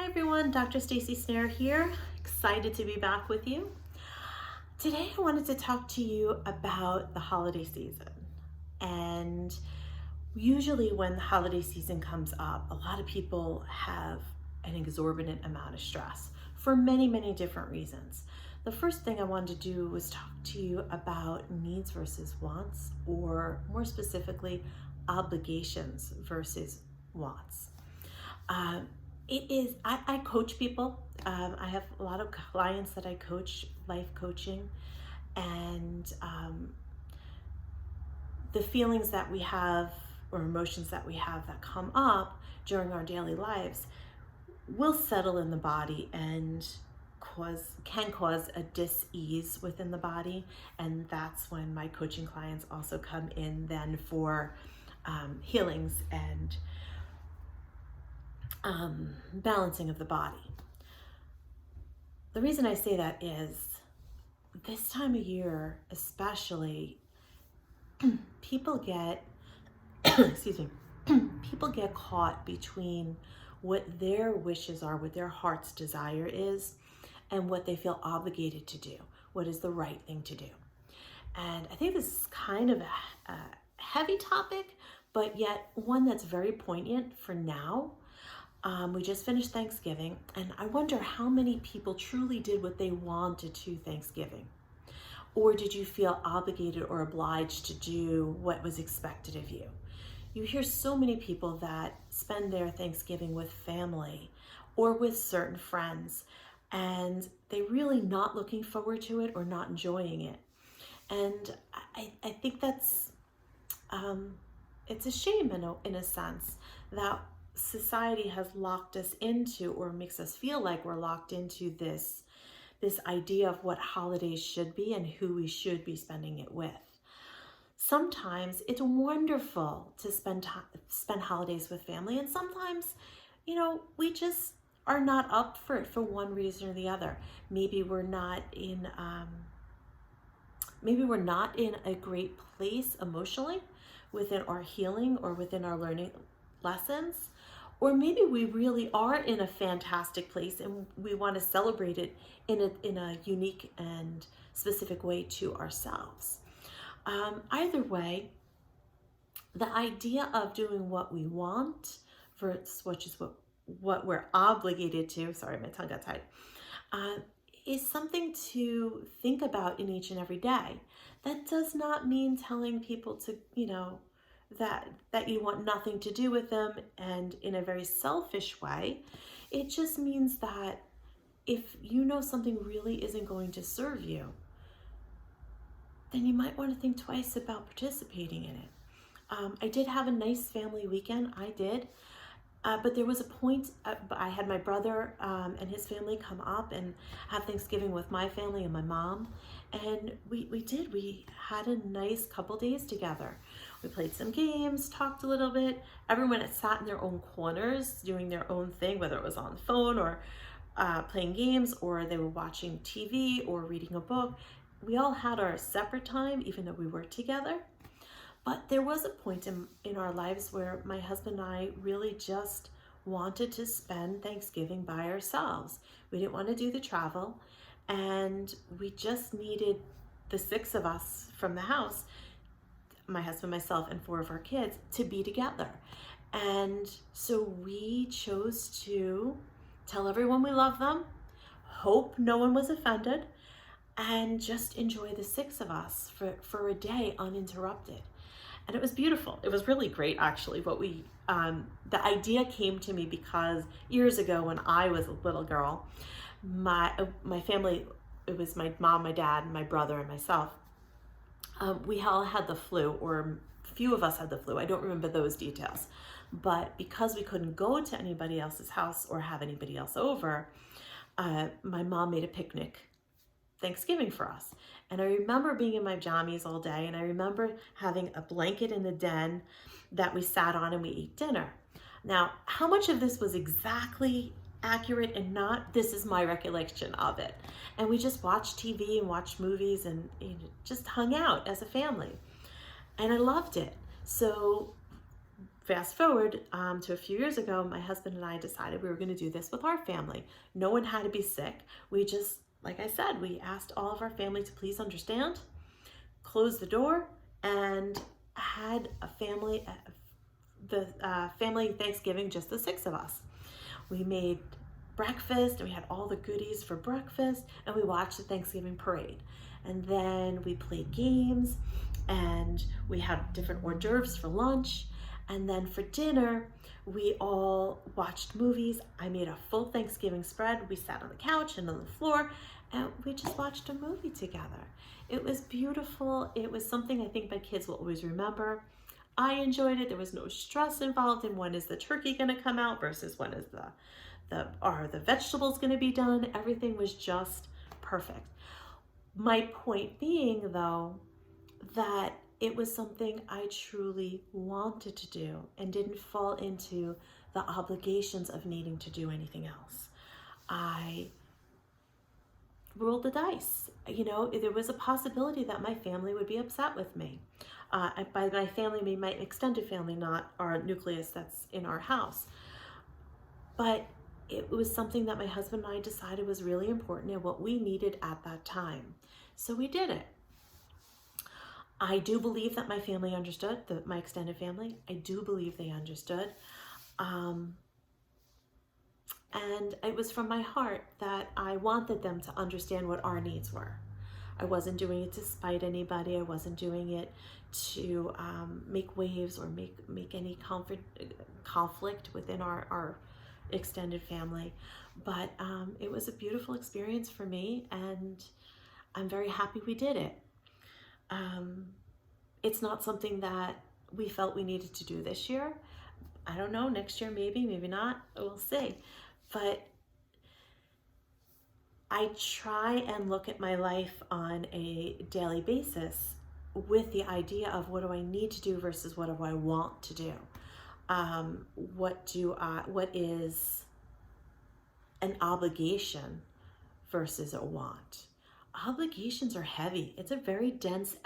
Hi everyone, Dr. Stacy Snare here. Excited to be back with you. Today I wanted to talk to you about the holiday season. And usually when the holiday season comes up, a lot of people have an exorbitant amount of stress for many, many different reasons. The first thing I wanted to do was talk to you about needs versus wants, or more specifically, obligations versus wants. Um, I coach people. I have a lot of clients that I coach, life coaching, and the feelings that we have or emotions that we have that come up during our daily lives will settle in the body and can cause a dis-ease within the body. And that's when my coaching clients also come in then for healings and balancing of the body. The reason I say that is this time of year, especially, people get, excuse me, people get caught between what their wishes are, what their heart's desire is, and what they feel obligated to do, what is the right thing to do. And I think this is kind of a heavy topic, but yet one that's very poignant for now. We just finished Thanksgiving, and I wonder how many people truly did what they wanted to Thanksgiving. Or did you feel obligated or obliged to do what was expected of you? You hear so many people that spend their Thanksgiving with family or with certain friends, and they're really not looking forward to it or not enjoying it. And I think that's it's a shame in a sense that society has locked us into, or makes us feel like we're locked into this idea of what holidays should be and who we should be spending it with. Sometimes it's wonderful to spend holidays with family, and sometimes, we just are not up for it for one reason or the other. Maybe we're not in a great place emotionally within our healing or within our learning lessons. Or maybe we really are in a fantastic place and we want to celebrate it in a unique and specific way to ourselves. Either way, the idea of doing what we want versus what we're obligated to, sorry, my tongue got tied, uh, is something to think about in each and every day. That does not mean telling people to, that you want nothing to do with them and in a very selfish way. It just means that if you know something really isn't going to serve you, then you might want to think twice about participating in it. I did have a nice family weekend. I did. But there was a point, I had my brother and his family come up and have Thanksgiving with my family and my mom. And we had a nice couple days together. We played some games, talked a little bit. Everyone had sat in their own corners doing their own thing, whether it was on the phone or playing games, or they were watching TV or reading a book. We all had our separate time, even though we were together. But there was a point in our lives where my husband and I really just wanted to spend Thanksgiving by ourselves. We didn't want to do the travel, and we just needed the six of us from the house, my husband, myself, and four of our kids, to be together. And so we chose to tell everyone we love them, hope no one was offended, and just enjoy the six of us for a day uninterrupted. And it was beautiful. It was really great, actually. The idea came to me because years ago when I was a little girl, my family, it was my mom, my dad, my brother, and myself. We all had the flu, or a few of us had the flu. I don't remember those details. But because we couldn't go to anybody else's house or have anybody else over, my mom made a picnic Thanksgiving for us. And I remember being in my jammies all day, and I remember having a blanket in the den that we sat on and we ate dinner. Now, how much of this was exactly accurate and not, this is my recollection of it. And we just watched TV and watched movies and just hung out as a family. And I loved it. So fast forward to a few years ago, my husband and I decided we were going to do this with our family. No one had to be sick. We just, like I said, we asked all of our family to please understand, closed the door, and had a family, family Thanksgiving, just the six of us. We made breakfast and we had all the goodies for breakfast, and we watched the Thanksgiving parade. And then we played games, and we had different hors d'oeuvres for lunch. And then for dinner, we all watched movies. I made a full Thanksgiving spread. We sat on the couch and on the floor, and we just watched a movie together. It was beautiful. It was something I think my kids will always remember. I enjoyed it. There was no stress involved in when is the turkey going to come out versus when is are the vegetables going to be done. Everything was just perfect. My point being, though, that it was something I truly wanted to do and didn't fall into the obligations of needing to do anything else. I rolled the dice. You know, there was a possibility that my family would be upset with me. By my family, I mean my extended family, not our nucleus that's in our house. But it was something that my husband and I decided was really important and what we needed at that time. So we did it. I do believe that my family understood, my extended family. I do believe they understood. And it was from my heart that I wanted them to understand what our needs were. I wasn't doing it to spite anybody. I wasn't doing it to make waves or make any conflict within our extended family. But it was a beautiful experience for me, and I'm very happy we did it. It's not something that we felt we needed to do this year. I don't know, next year maybe, maybe not, we'll see. But I try and look at my life on a daily basis with the idea of what do I need to do versus what do I want to do. What is an obligation versus a want? Obligations are heavy. It's a very dense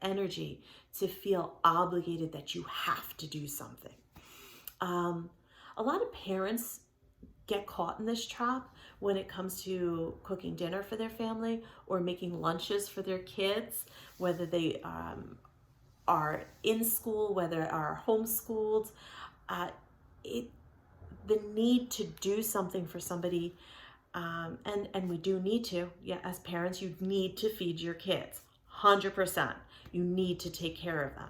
energy to feel obligated that you have to do something. A lot of parents get caught in this trap when it comes to cooking dinner for their family or making lunches for their kids, whether they are in school, whether are homeschooled. The need to do something for somebody, and we do need to, yeah, as parents, you need to feed your kids, 100%. You need to take care of them.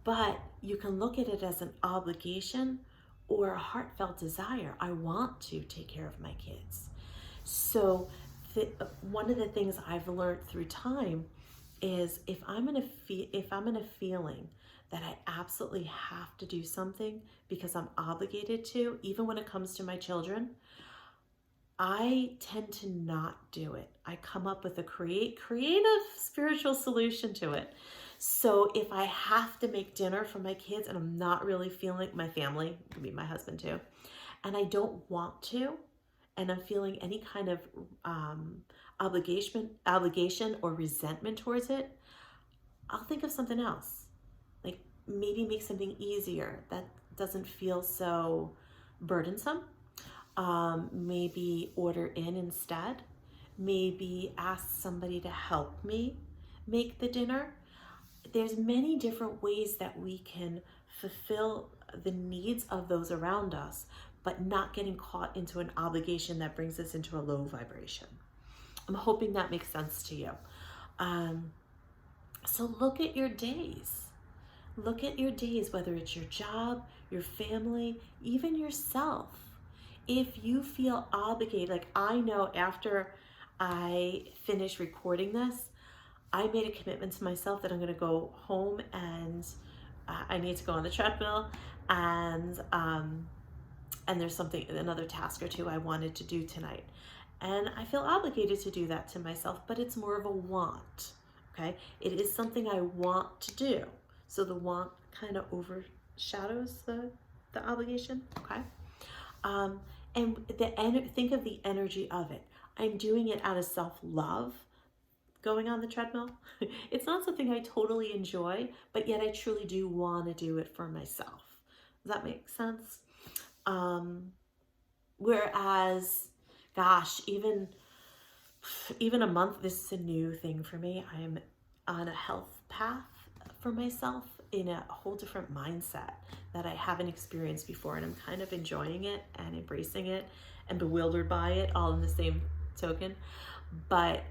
But you can look at it as an obligation or a heartfelt desire. I want to take care of my kids. So one of the things I've learned through time is if I'm in a feeling that I absolutely have to do something because I'm obligated to, even when it comes to my children, I tend to not do it. I come up with a creative spiritual solution to it. So if I have to make dinner for my kids and I'm not really feeling, my family, could be my husband too, and I don't want to, and I'm feeling any kind of obligation or resentment towards it, I'll think of something else. Like maybe make something easier that doesn't feel so burdensome. Maybe order in instead. Maybe ask somebody to help me make the dinner. There's many different ways that we can fulfill the needs of those around us, but not getting caught into an obligation that brings us into a low vibration. I'm hoping that makes sense to you. So look at your days. Look at your days, whether it's your job, your family, even yourself. If you feel obligated, like I know after I finish recording this, I made a commitment to myself that I'm going to go home and I need to go on the treadmill, and there's another task or two I wanted to do tonight. And I feel obligated to do that to myself, but it's more of a want, okay? It is something I want to do. So the want kind of overshadows the obligation, okay? And think of the energy of it. I'm doing it out of self-love, going on the treadmill. It's not something I totally enjoy, but yet I truly do want to do it for myself. Does that make sense? Whereas, gosh, even a month, this is a new thing for me. I am on a health path for myself in a whole different mindset that I haven't experienced before. And I'm kind of enjoying it and embracing it and bewildered by it all in the same token. But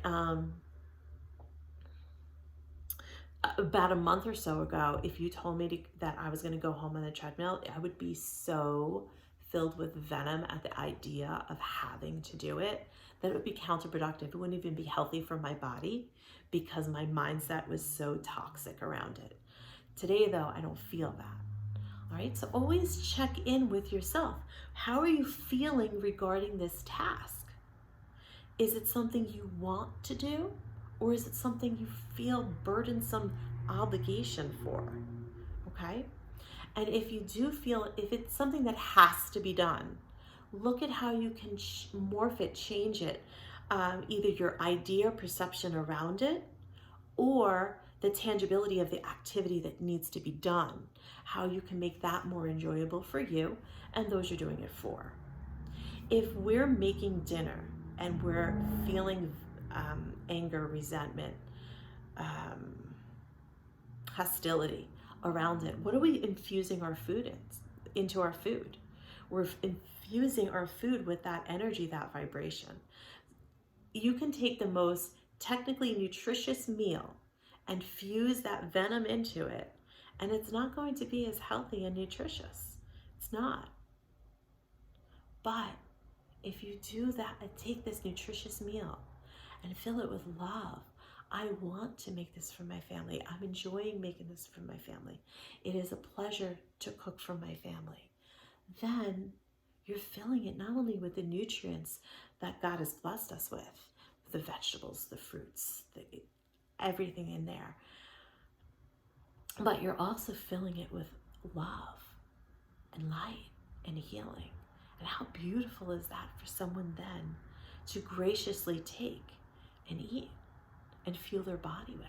about a month or so ago, if you told me that I was going to go home on the treadmill, I would be so filled with venom at the idea of having to do it that it would be counterproductive. It wouldn't even be healthy for my body because my mindset was so toxic around it. Today, though, I don't feel that. All right, so always check in with yourself. How are you feeling regarding this task? Is it something you want to do, or is it something you feel burdensome obligation for? Okay? And if you do feel, if it's something that has to be done, look at how you can morph it, change it, either your idea, perception around it, or the tangibility of the activity that needs to be done, how you can make that more enjoyable for you and those you're doing it for. If we're making dinner and we're feeling anger, resentment, hostility around it, what are we infusing our food into our food? We're infusing our food with that energy, that vibration. You can take the most technically nutritious meal and fuse that venom into it, and it's not going to be as healthy and nutritious. It's not. But if you do that and take this nutritious meal and fill it with love, I want to make this for my family. I'm enjoying making this for my family. It is a pleasure to cook for my family. Then you're filling it not only with the nutrients that God has blessed us with, the vegetables, the fruits, everything in there, but you're also filling it with love and light and healing. And how beautiful is that for someone then to graciously take and eat and fuel their body with.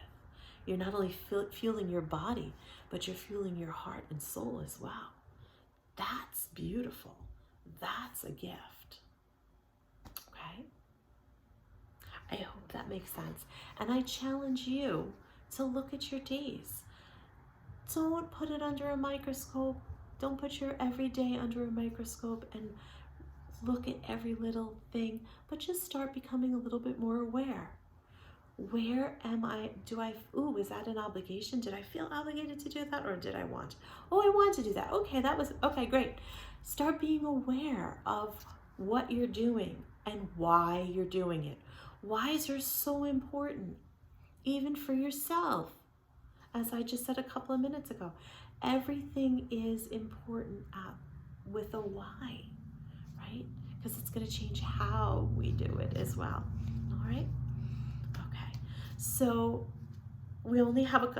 You're not only fueling your body, but you're fueling your heart and soul as well. That's beautiful. That's a gift. Okay? I hope that makes sense. And I challenge you to look at your days. Don't put it under a microscope. Don't put your everyday under a microscope and look at every little thing, but just start becoming a little bit more aware. Where am I? Is that an obligation? Did I feel obligated to do that, or did I want? Oh, I want to do that. Okay, great. Start being aware of what you're doing and why you're doing it. Whys are so important, even for yourself. As I just said a couple of minutes ago, everything is important with a why, right? Because it's going to change how we do it as well. All right? Okay. So we only have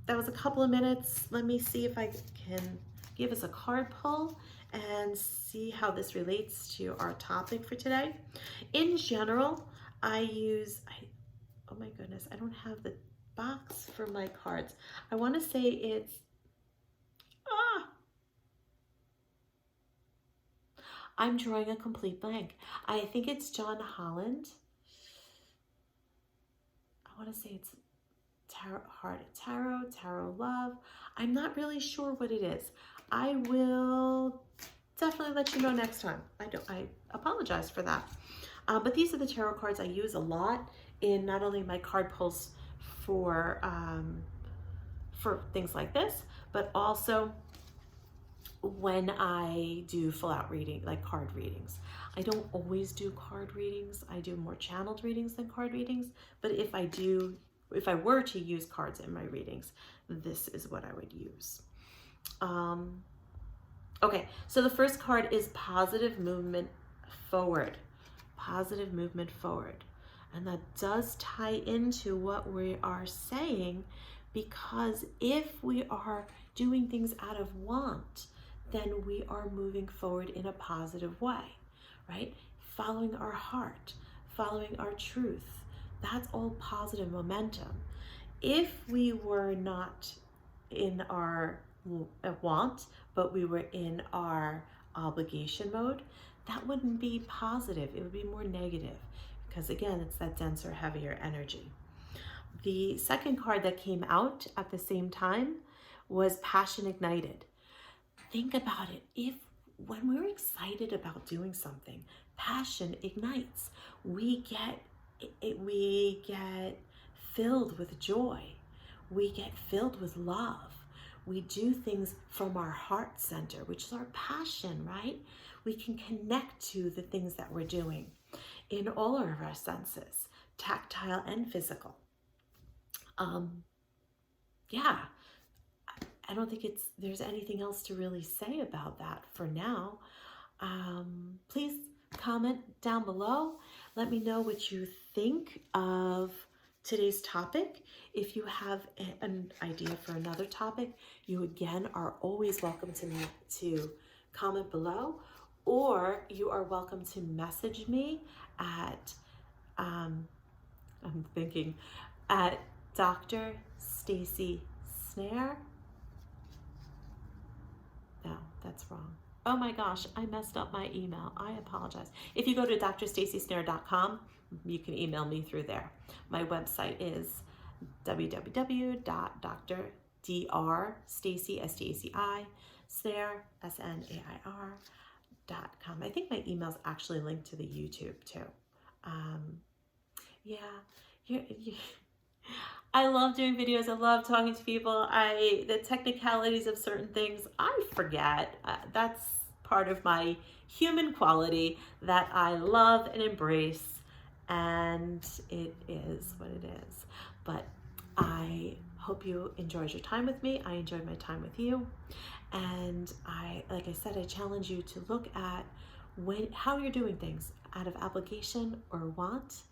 that was a couple of minutes. Let me see if I can give us a card pull and see how this relates to our topic for today. In general, oh my goodness, I don't have the box for my cards. I want to say it's, I'm drawing a complete blank. I think it's John Holland. I want to say it's Tarot Heart, Tarot Love. I'm not really sure what it is. I will definitely let you know next time. I apologize for that. But these are the tarot cards I use a lot in not only my card pulls for things like this, but also when I do full out reading, like card readings. I don't always do card readings. I do more channeled readings than card readings. But if I were to use cards in my readings, this is what I would use. Okay, so the first card is positive movement forward. Positive movement forward. And that does tie into what we are saying, because if we are doing things out of want, then we are moving forward in a positive way, right? Following our heart, following our truth. That's all positive momentum. If we were not in our want, but we were in our obligation mode, that wouldn't be positive. It would be more negative because, again, it's that denser, heavier energy. The second card that came out at the same time was Passion Ignited. Think about it. If when we're excited about doing something, passion ignites. We get filled with joy. We get filled with love. We do things from our heart center, which is our passion, right? We can connect to the things that we're doing in all of our senses, tactile and physical. Yeah, I don't think there's anything else to really say about that for now. Please comment down below. Let me know what you think of today's topic. If you have an idea for another topic, you again are always welcome to comment below, or you are welcome to message me at at Dr. Stacy Snare. No, that's wrong. Oh my gosh, I messed up my email. I apologize. If you go to drstacysnare.com, you can email me through there. My website is www.drstacy.snare.com. I think my email's actually linked to the YouTube too. I love doing videos. I love talking to people. The technicalities of certain things, I forget. That's part of my human quality that I love and embrace, and it is what it is. But I hope you enjoyed your time with me. I enjoyed my time with you. And like I said, I challenge you to look at how you're doing things out of obligation or want.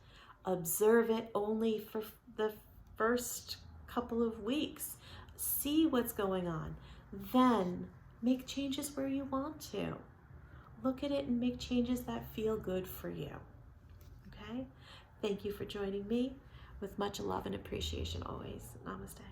Observe it only for the first couple of weeks. See what's going on. Then make changes where you want to. Look at it and make changes that feel good for you. Okay? Thank you for joining me. With much love and appreciation always. Namaste.